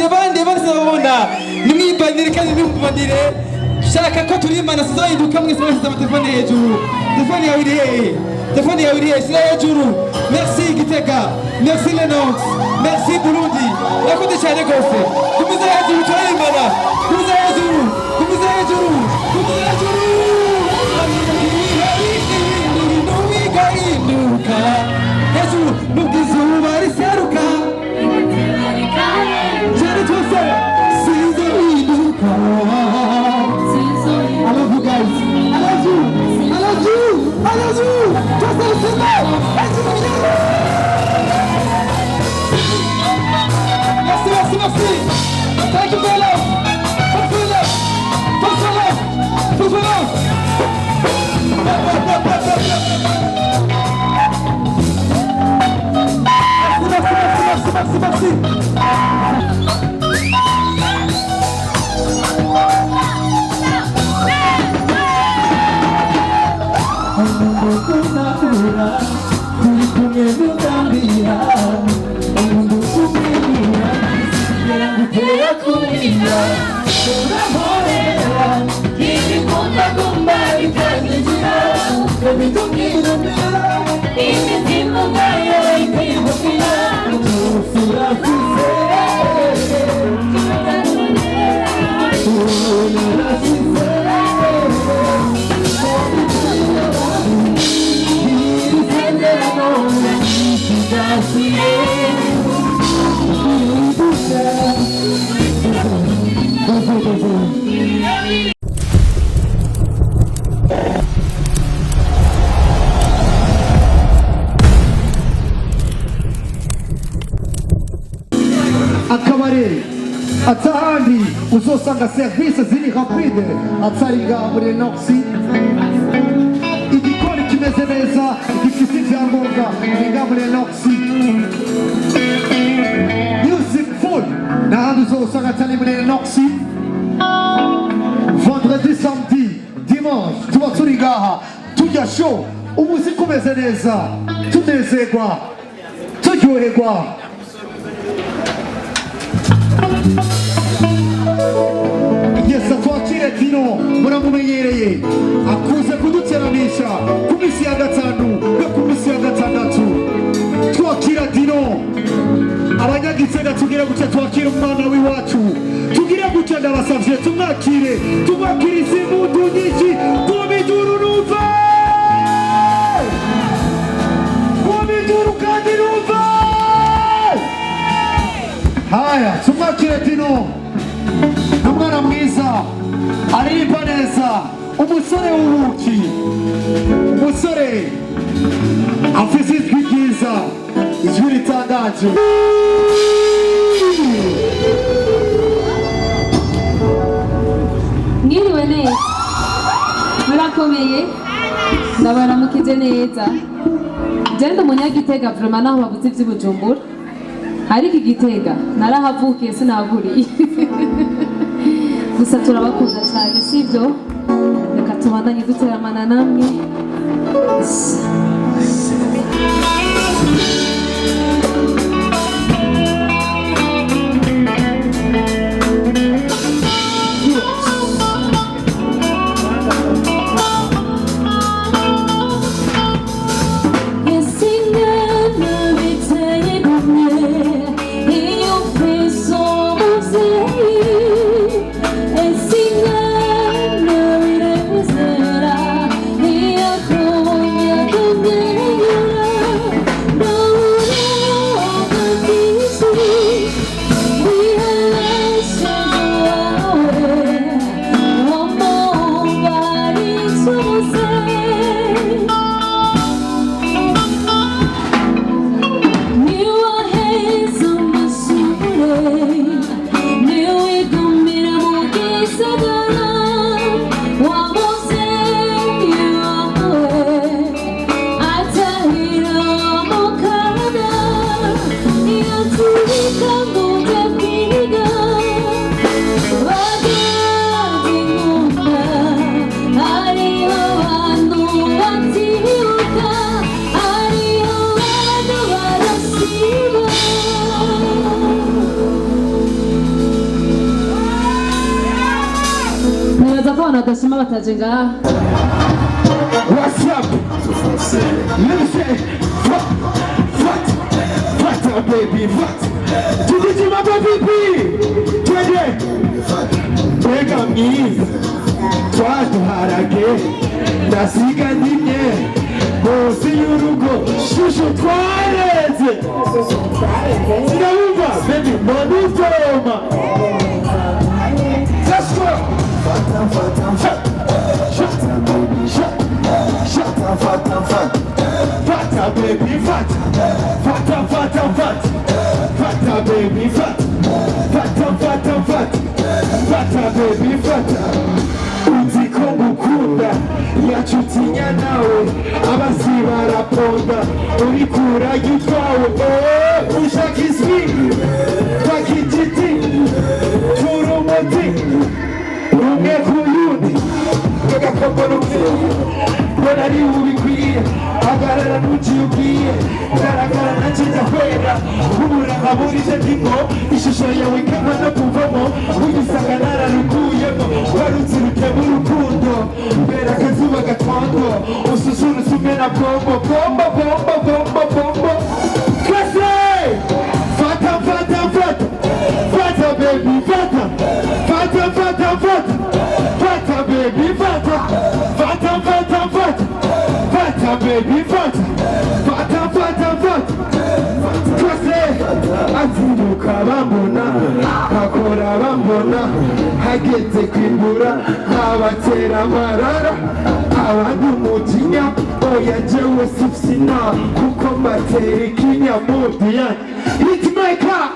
abandi babona nimwibanire kandi nimubandire shaka ko turimana sizoyiduka mwese bashyize amatelefone hejuru telefone yawe iri hehe telefone yawe iri hehe shyira hejuru merci Gitega merci Lenox merci Burundi urakoze cyane rwose kumiza hejuru turarimbana kumiza hejuru kumiza hejuru kumiza hejuru Inuka hejuru nubwo izuba riseruka cyane twese sinzohinduka I love you guys. I love you. I love you. I love you. Just listen now. Merci, merci, merci. Thank you for love. For love. For love. For love. Merci, merci, merci, merci. Akabare atahandi uzosanga service ziri rapide atariga muri Noxi igikoni kimeze neza gifite ibyangombwa niga muri Noxi music full n'ahandi uzosanga atari muri Noxi vendredi samedi dimanche tuba turi ngaha tujya show umuziki umeze neza tunezerwa turyoherwa Yesa twakire Dino muramumenyereye akuze kuduteramisha ku misi ya gatanu no ku misi ya gatandatu twakira Dino abanyagitega tugira guca twakira umwana w'iwacu tugira guca ndabasavye tumwakire izimundu nyinshi kubiduru numva kubiduru kandi numva haya tumwakire Dino umwana mwiza aririmba neza umusore w'ubuki umusore afise ijwi ryiza ijwi ritangaje mwiriwe neza murakomeye ndabaramukije neza genda umunyagitega vraiment naho bavuze ivy'Ubujumbura ariko igitega narahavukiye sinahuriye gusa turabakunda cyane sibyo reka tubandanye duteramana namwe nibaza ko abantu badashima bataje ngaha. What's up? Let me say, fat, baby, fat. Tudiji mama baby, twende. Bega mi, twatu harage, nasiga ndimye, bosi y'urugo, shushu twareze. Sinabumva, baby, monitoma. Let's go. Fata baby fat, fata baby fat, fata baby fata. Uziko ngukunda yacutinya nawe abasi baraponda urikura yitwawe ushaka iswi twakijiti turumuti rumwe kuyundi agakombonuke mbona ari ubikwiye hagarara ntukiyubwiye garagara nakiza kwera kubura nkaburije ndimo ishusho yawe ikaba no kuvamo ugisanga nararukuyemo warutse rutema urukundo mbera akazuba gatondo ususurutse umena bombo twese fata baby fata baby fata baby fata twese azinduka bambona bakora bambona hageze kwimbura abatera amarara abandi umutinya oya jewe sifsina kuko mbatera ikinya mudi yanjye hitmaker.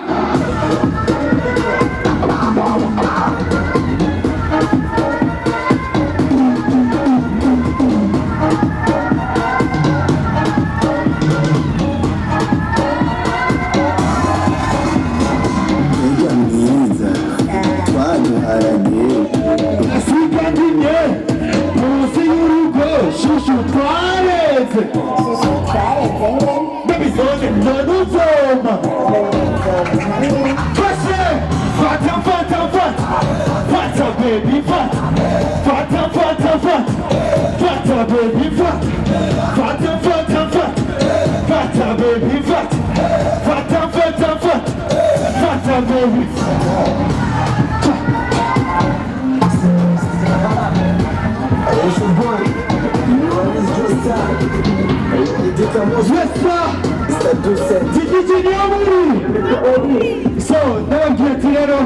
So, nababwira ati rero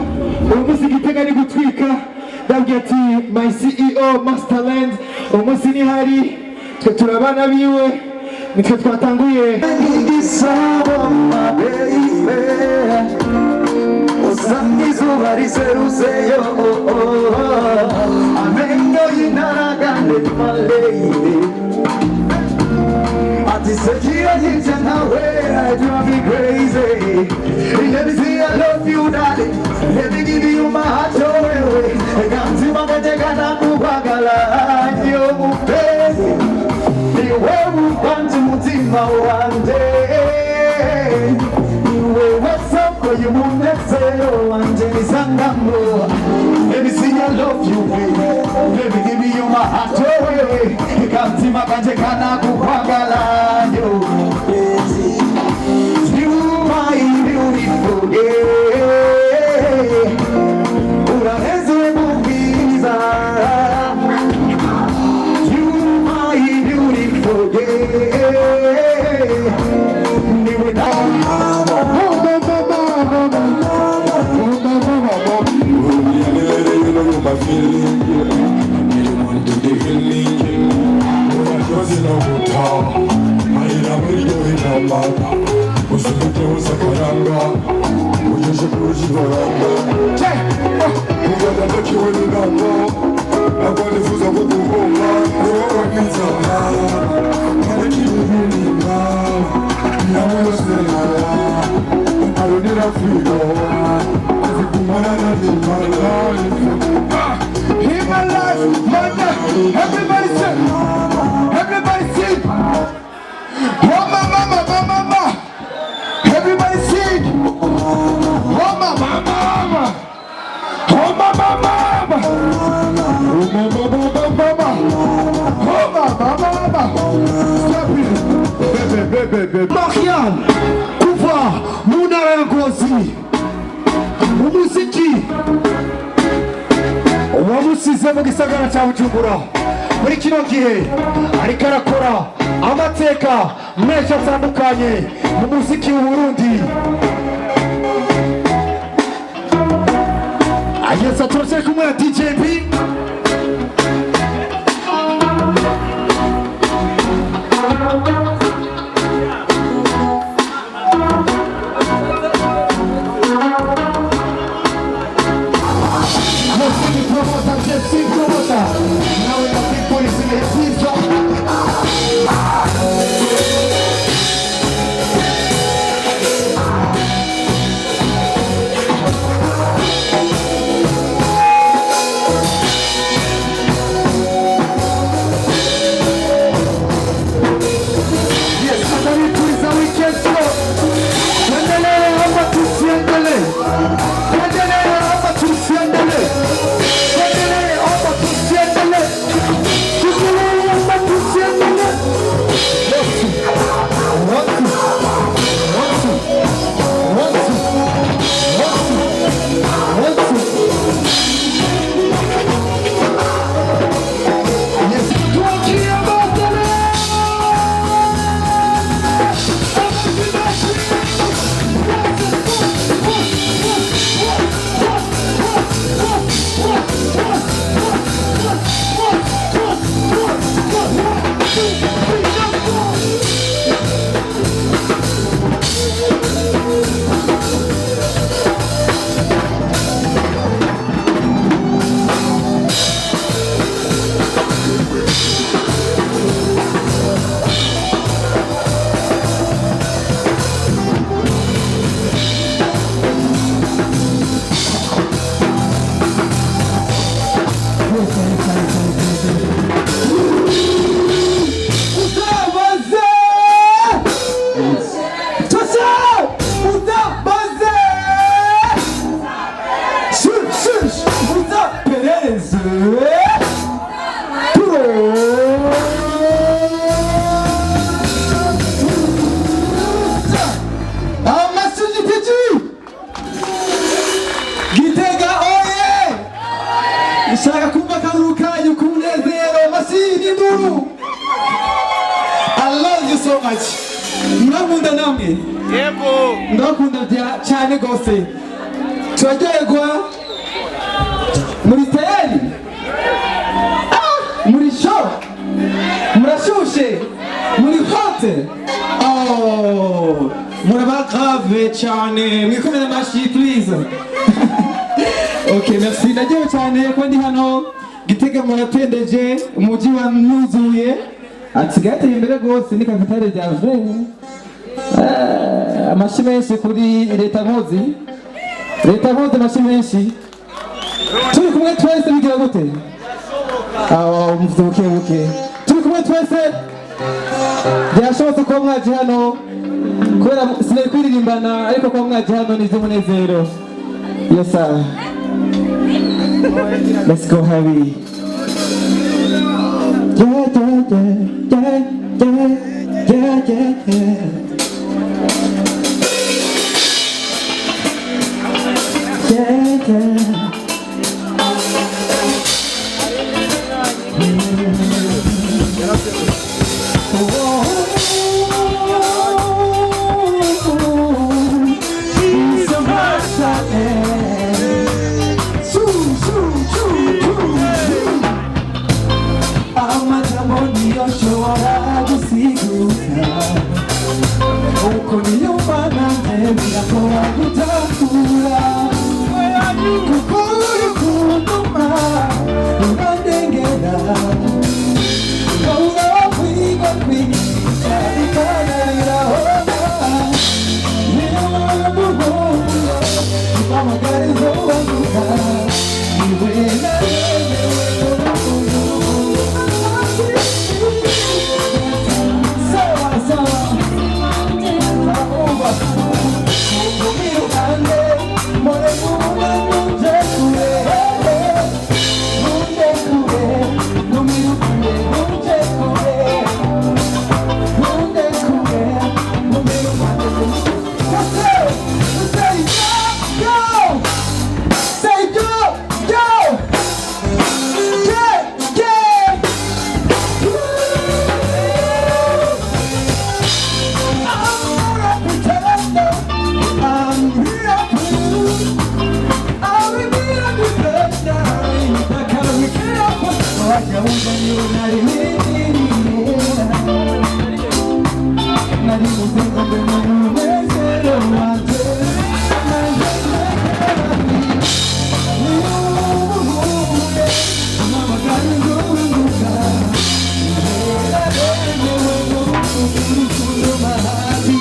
umunsi igitega ni gutwika, nababwira ati my CEO Masterland umunsi ni hari twe turabana biwe nitwe twatanguye izuba riseruseyo amenyo y'intaragane maleyire Disappear into nowhere, I drive me crazy. Let me see I love you, darling. Let me give you my heart, oh, way. I can't see my gana kubagala, yo, baby. The way we want to mutima one day. The way what's up, for you won't say, oh, and Jenny Sangamo. Let me see I love you, baby. Let me give you my heart, oh, way. I can't see my gana kubagala. Everybody sing! Everybody sing! Oh mama! Everybody sing! Oh mama! Oh mama! Marianne kuva mu ntara ya Ngozi umuziki wamusize mu gisagara cya Bujumbura muri kino gihe ariko arakora amateka menshi atandukanye mu muziki w'Uburundi. Ageza turase kumwe na DJ B. Shaka kumva karukanyu kunezero masini nduru. I love you so much. Mwakunda namwe? Yego. Ndakunda cyane gose. Turaryoherwa. Muri tayari? Muri show? Murashushe? Muri hot? Oh, muraba grave cyane. Mwikomere amashi please. Okay, merci. Ndagiye cyane ko ndi hano Gitega muratendeje umuji wa nuzuye atsigate imbere gose ni kafitare rya vrai. Amashi menshi kuri leta nkozi. Leta nkozi amashi menshi. Turi kumwe twese bigira gute? Mvuze buke. Turi kumwe twese. Byashobotse ko mwaje hano kubera sinari kwiririmbana ariko ko mwaje hano ni iby'umunezero. Yes sir. Let's go, Harry. Yeah, yeah, yeah, yeah, yeah. More wajya wumva niba nari nari muzenga mbona n'umunezero wanjye amamagana ngurunguka urukundo mahari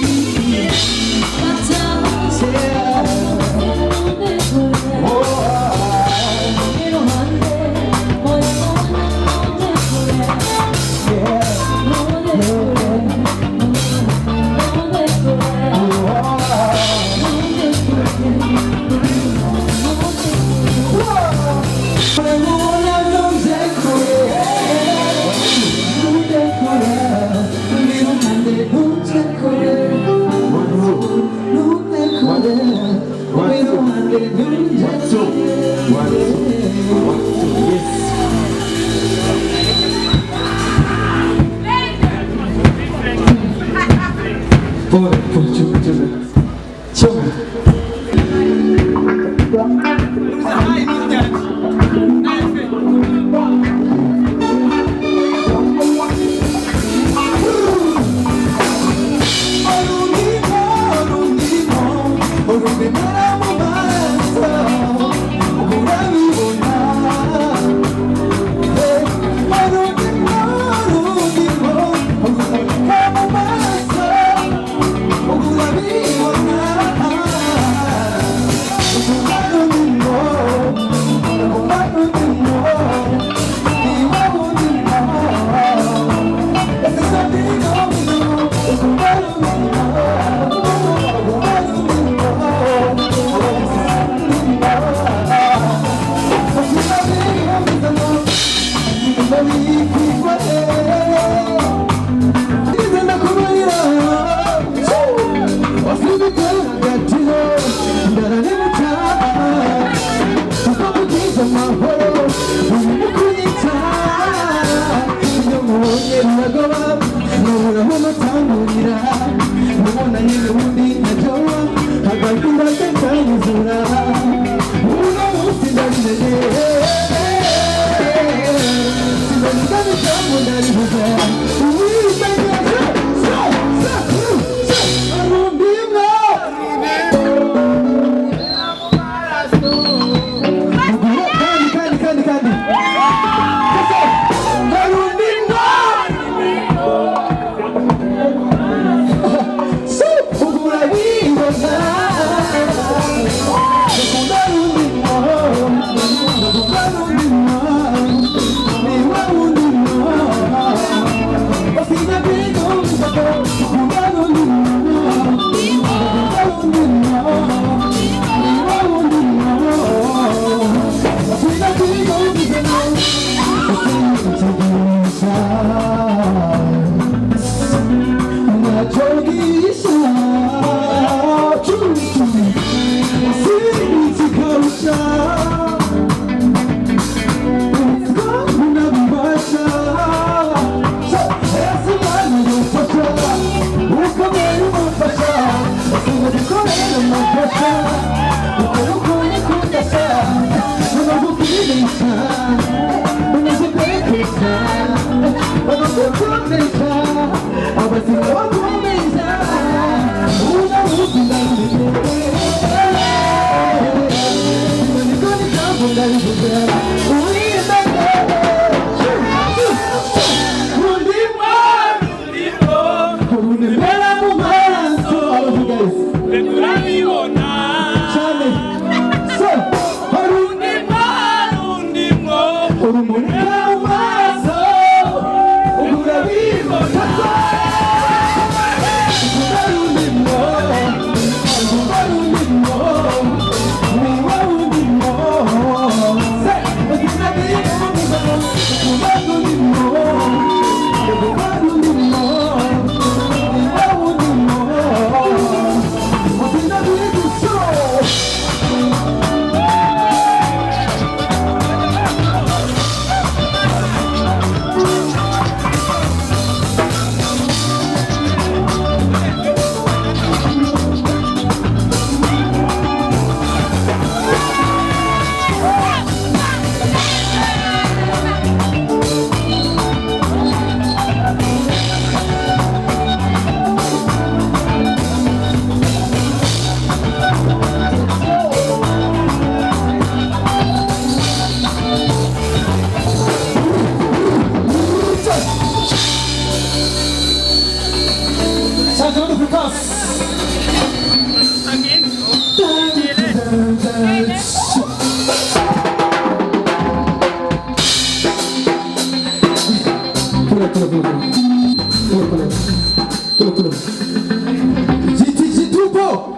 Jitiji tupo?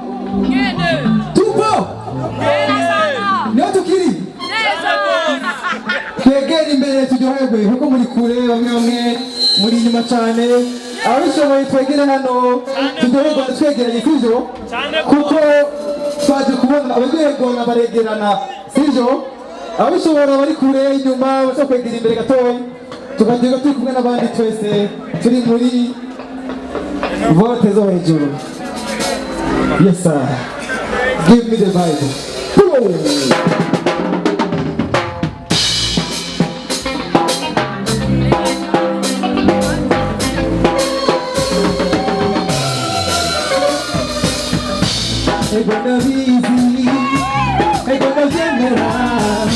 Tupo? Leo tukiri? Twegere imbere turyoherwe kuko muri kure bamwe bamwe muri inyuma cyane. Abishoboye twegere hano turyoherwa twegeranye sivyo? Kuko twaje kubona abaryoherwa baregerana sivyo? Abishobora bari kure inyuma bashaka kwegera imbere gatoya tukagira turi kumwe n'abandi twese turi muri vote zo hejuru. Yes sir, give me the Bible. Egona bizi, egona general.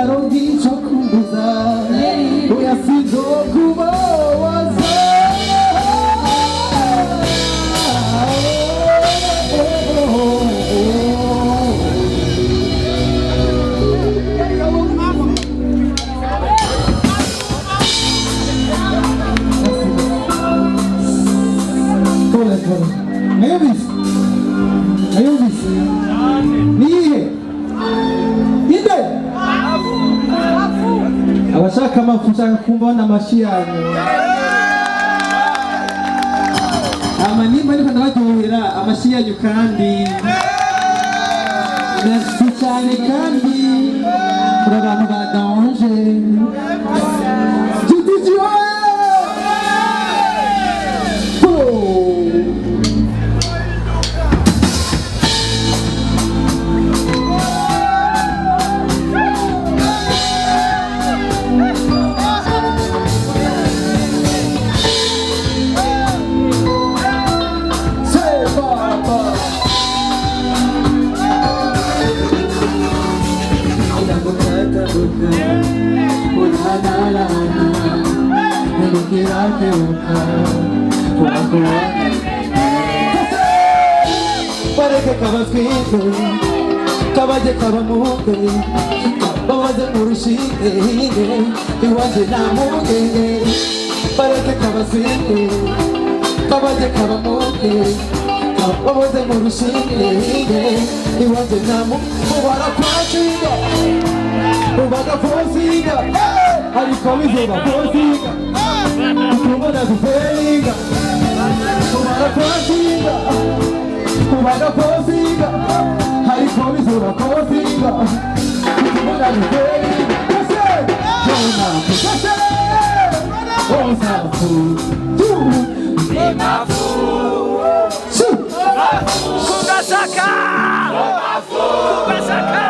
ndaronka ico kumbuza oya sinzokubabaza ayumvise niyihe inde abashaka amafu nshaka kumva amashi yanyu nimba ariko ndabaryohera amashi yanyu kandi merci cyane kandi muri abantu badanje bareke kabaswite kabaje kabamuke babaze mu rushinge iwanje namuke bareke kabaswite kabaje kabamuke babaze mu rushinge iwanje namuke barakwashinga bagafosinga ariko bizoba fosinga ukubona guferinga barakwashinga bagafosinga ariko bizoba fosinga ukubona guferinga kase jona kase osafu mafu kugasaka kugasaka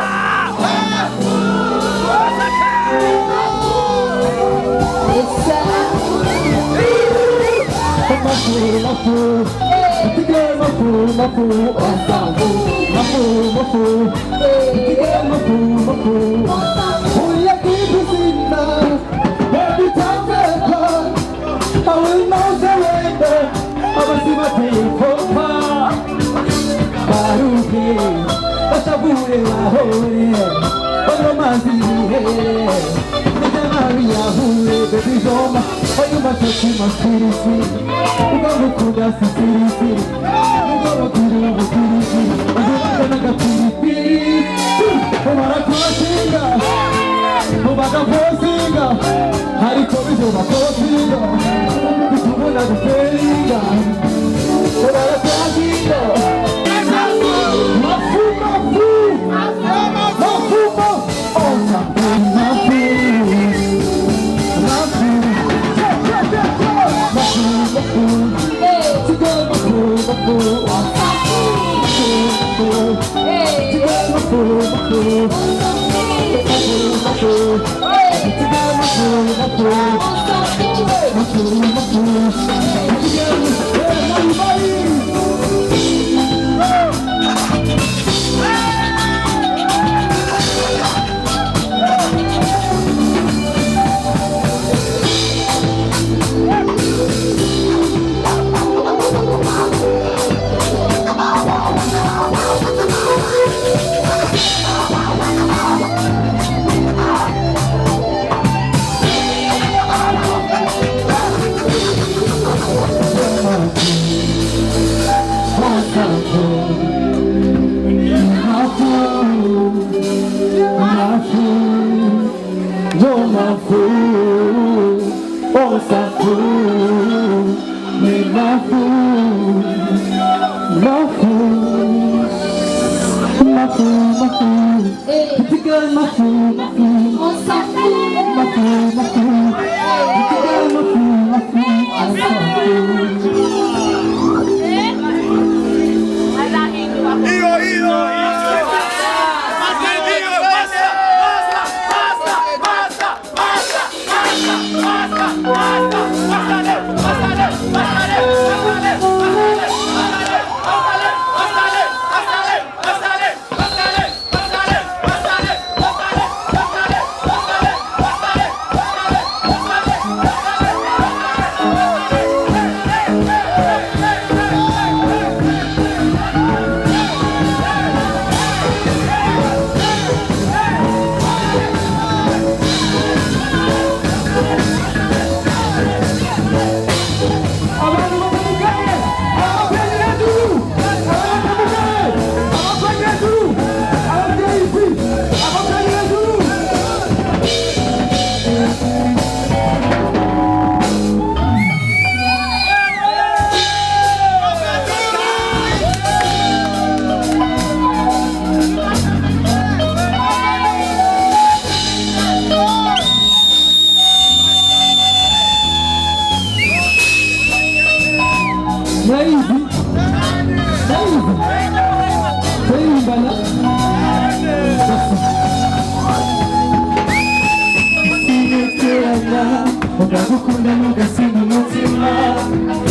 Ugagukunda nugasinda umutima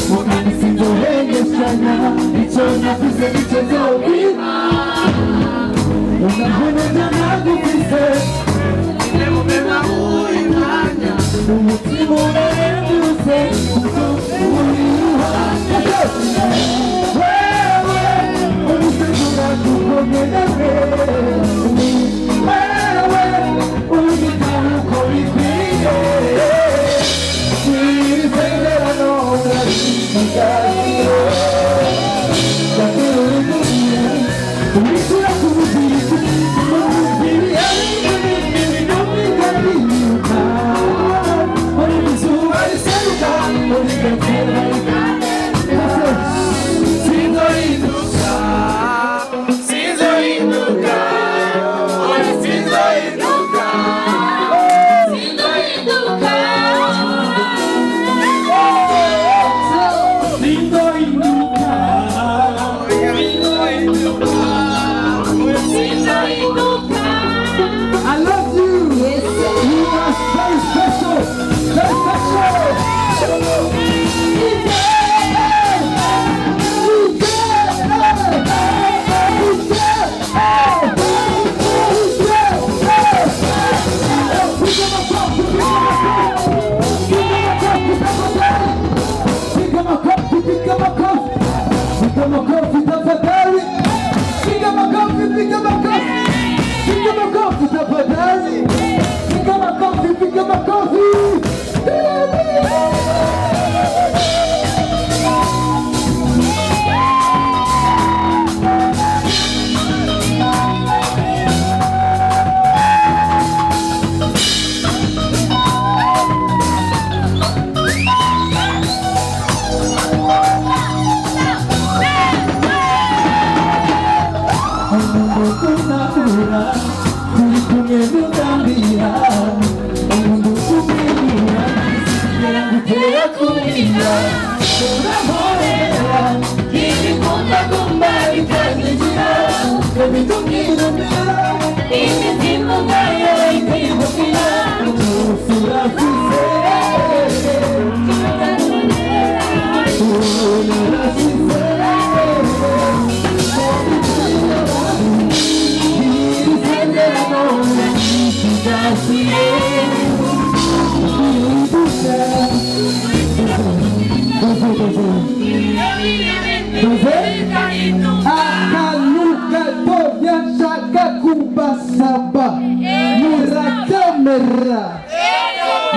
Mugani sinzohengeshanya Icyo navuze nicyo nzobwira Unavunja nagufise Nemumema uri mwanya Umutima urahindutse Kuko uri ruhande Wewe Unisegura kukomera Wewe Unitaho uko bikwiye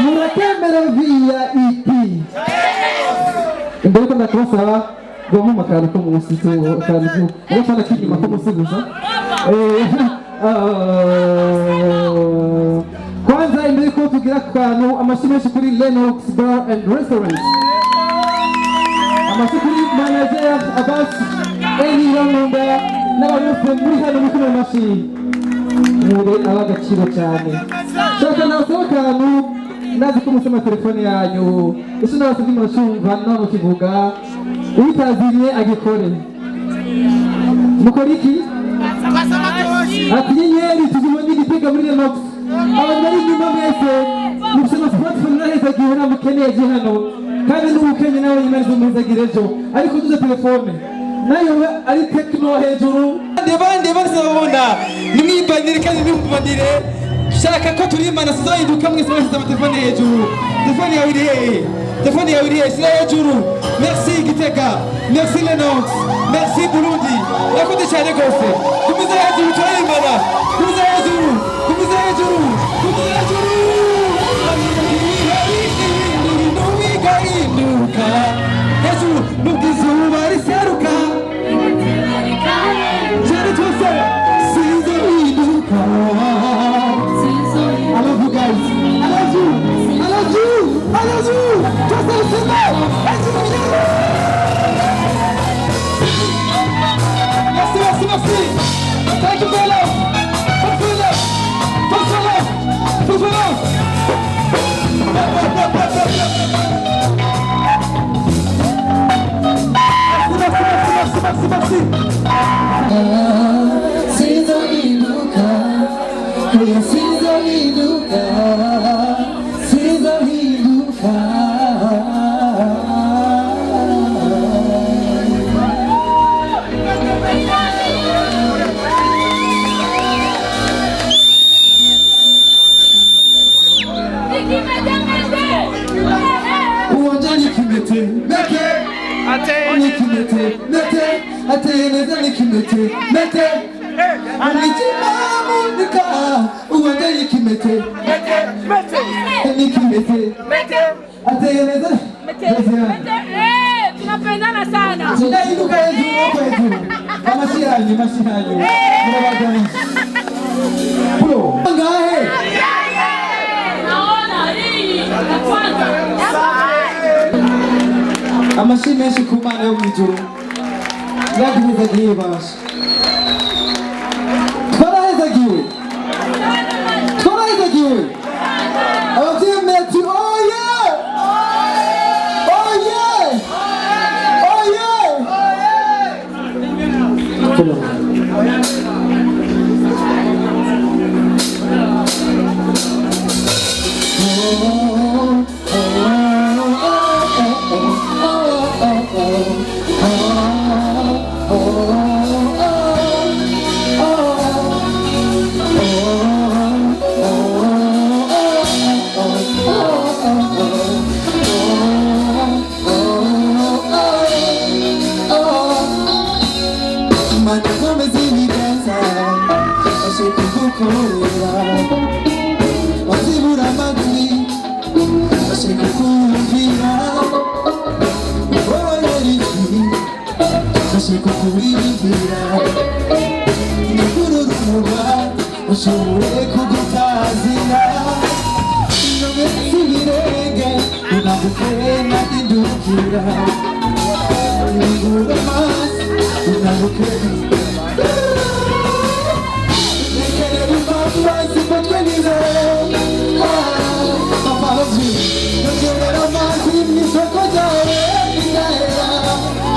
Murakemera VIP. Imbere ko ndakubasaba gomu makara ko musito kanzu. Iyo fana kinyuma ko musiguza. Kwanza imbere ko tugira kantu amashimeshe kuri Lennox Bar and Restaurant. Amashukuri manager Abbas Eni Ramunda n'abayobozi muri hano muri mashini. Muri abagaciro cyane. Shaka nasaba kantu ndazi ko musema telefone yanyu ese nabasabye murashumva none kivuga utaziriye agikore mukora iki ati nyenyeri tuzibonye igitega muri Lennox abantu bari inyuma mwese musema smartphone naheza gihera mukeneye hano kandi n'umukenye nawe yimaze muzagire ejo ariko tuze telefone nayo ari Tecno hejuru bande bazabona nimwibanire kandi nimubandire shaka ko turimbana sizohinduka mwese bashyize amatelefone hejuru telefone yawe iri hehe telefone yawe iri hehe shyira hejuru merci Gitega merci Lennox merci Burundi yakoze cyane rwose tumize hejuru turimbana tumize hejuru tumize hejuru tumize hejuru ntubigahinduka hejuru nubwo izuba riseruka cyane cyose sinzohinduka. I love you guys. I love you. I love you. I love you. Just listen now. Merci, merci, merci. Thank you for love. Thank you for love. Thank you for love. Thank you for love. Merci, merci, merci, merci. Sinzohinduka. Sinzohinduka. Sinzohinduka. uwanja nikimete mete nikimete mete ateneza nikimete mete Anitima munika uwanja nikimete nikimete ateneza tunapendana sana. Tunainuka yetu kwetu. Mashihanyu Murabagani. Bro. Ngahe. Naona hii ya kwanza. Amashi menshi ku Mana yo mwijuru. Yaduhezagiye basha. Twarahezagiwe. Abavyeyi meti oye. Ushobore kugutazira Nobe sibirenge Unagukena indukira Nigura masi Unagukena Nekerera impamvu wazipatwe n'inzara Amazi Nekerera amazi mw'isoko ryawe Ingahera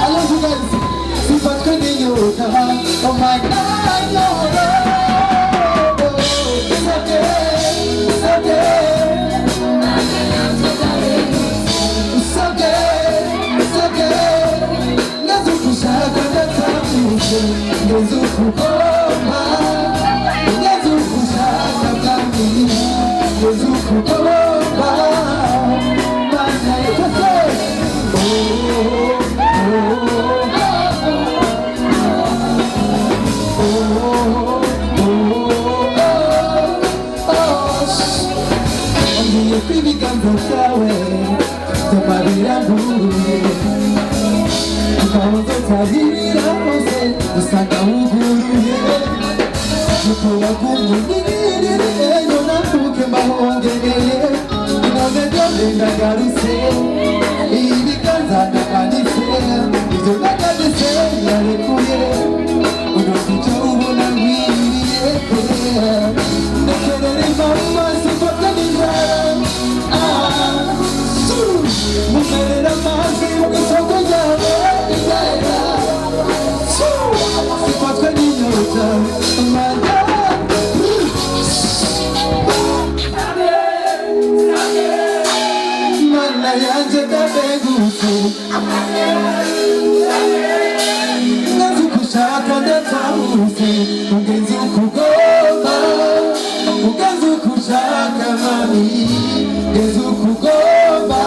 Alavugazi Sipatwe n'inyota Oh my God, Lord Ibiganza byawe tumabiranguruye tukahoze tabirira hose usanga wuguruye nuko wagumye nirire eyo nakuke mahongereye none byose ndagarutse ibiganza ndamanitse ibyo nagadese yarekuye unafite ubona nkwiriye nekerera impamvu zifata n'inzara Mumerera amazi mw'isoko ryawe Ingahera Sifatwe n'inyota Mana Mana yanje ndabegutse Ngenzi uko ushaka ndatahutse Ngenzi uko ugomba Ngenzi uko ushaka mami Ngenzi uko ugomba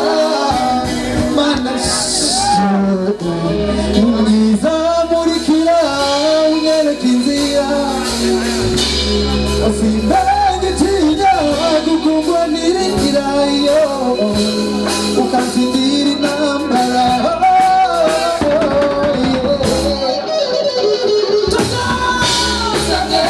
Nizamurikira unyereka inzira Simbangitinya kukumbwa nirikira iyo Ukansindira intambara Tuzasange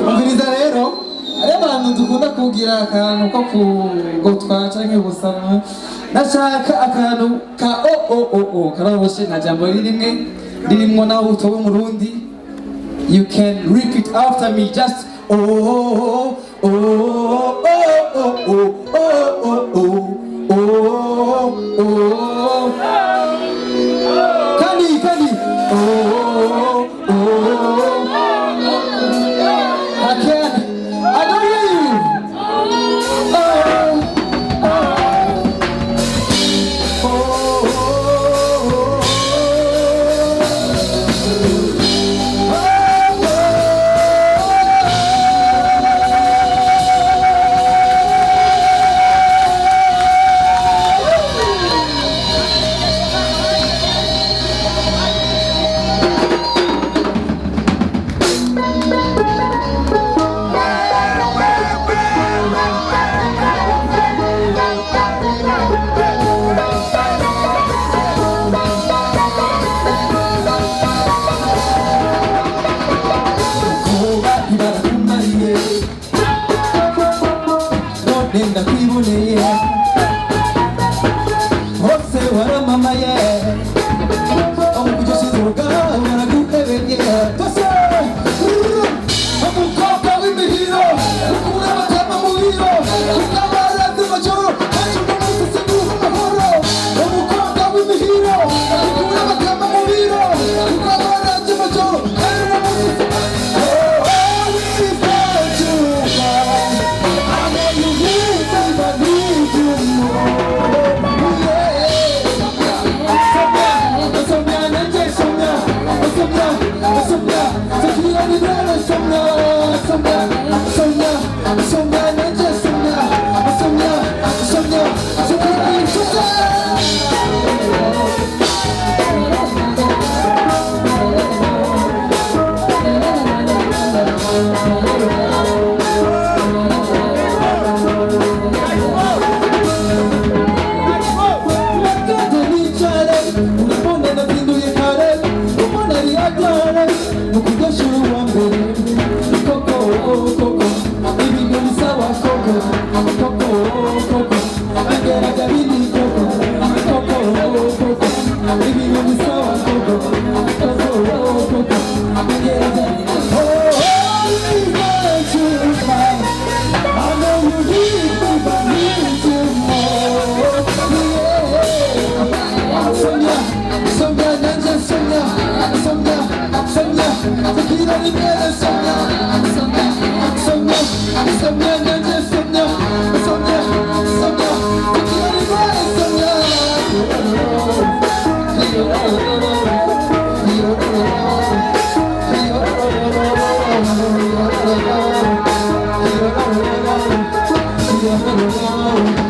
umviriza rero hariyo abantu dukunda kugira akantu ko kugotwa canke gusama nashaka akantu ka karaboshe nta jambo ririmwe ririmwo naho utowe murundi. You can repeat after me, just Kani, again, I don't hear you. Nenda kwiboneye hose waramamaye omukujoshizoga waraguhebeye tose umukobwa w'imihiro ukura abatama mu biro ukabaraza amajoro hacunga umusese n'uhoro umukobwa w'imihiro ukura abatama mu biro ukabaraza amajoro hacunga umusese Yeah.